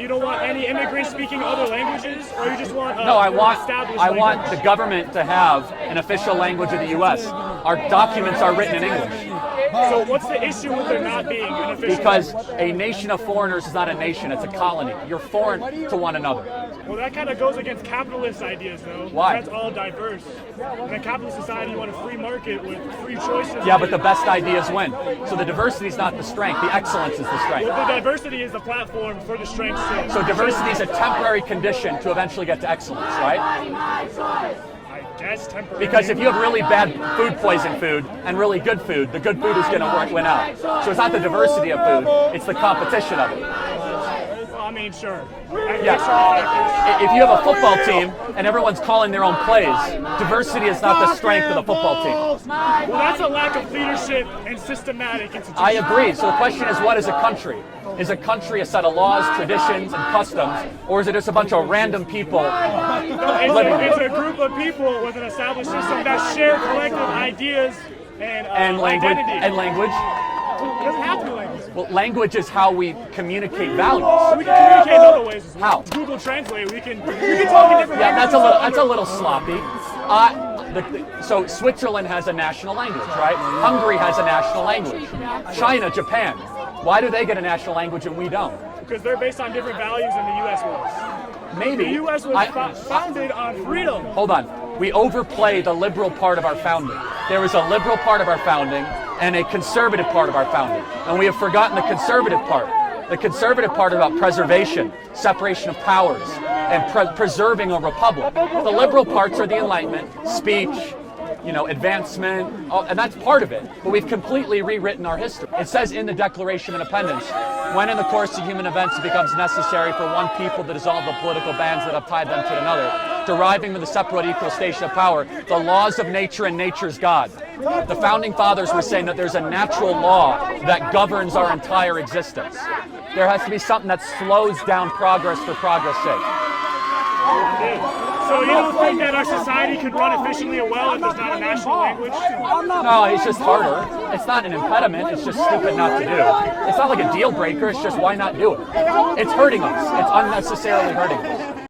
You don't want any immigrants speaking other languages, or you just want No, I want language? the government to have an official language of the U.S. Our documents are written in English. So what's the issue with there not being an official Because language? a nation of foreigners is not a nation, it's a colony. You're foreign to one another. Well, that kind of goes against capitalist ideas, though. Why? That's all diverse. In a capitalist society, you want a free market with free choices. Yeah, but the best ideas win. So the diversity is not the strength, the excellence is the strength. Well, the diversity is the platform for the strengths. So diversity is a temporary condition to eventually get to excellence, right? I guess temporary. Because if you have really bad food poison food and really good food, the good food is going to win out. So it's not the diversity of food, it's the competition of it. Well, I mean, sure. Yes. If you have a football team and everyone's calling their own plays, diversity is not the strength of the football team. Well, that's a lack of leadership and systematic institutions. I agree. So the question is, what is a country? Is a country a set of laws, traditions, and customs, or is it just a bunch of random people living? It's a group of people with an established system that share collective ideas and language. identity. And language. It doesn't have to be language. Well, language is how we communicate values. We can communicate in other ways as well. How? Google Translate. We can talk in different Yeah, languages. that's a little sloppy. So Switzerland has a national language, right? Hungary has a national language. China, Japan. Why do they get a national language and we don't? Because they're based on different values than the U.S. was. Maybe. The U.S. was founded on freedom. Hold on. We overplay the liberal part of our founding. There was a liberal part of our founding and a conservative part of our founding. And we have forgotten the conservative part. The conservative part about preservation, separation of powers, and preserving a republic. The liberal parts are the Enlightenment, speech, advancement, and that's part of it. But we've completely rewritten our history. It says in the Declaration of Independence, when in the course of human events it becomes necessary for one people to dissolve the political bands that have tied them to another, deriving from the separate equal station of power, the laws of nature and nature's God. The founding fathers were saying that there's a natural law that governs our entire existence. There has to be something that slows down progress for progress' sake. So you don't think that our society could run efficiently and well if there's not a national language? No, it's just harder. It's not an impediment. It's just stupid not to do. It's not like a deal breaker. It's just why not do it? It's hurting us. It's unnecessarily hurting us.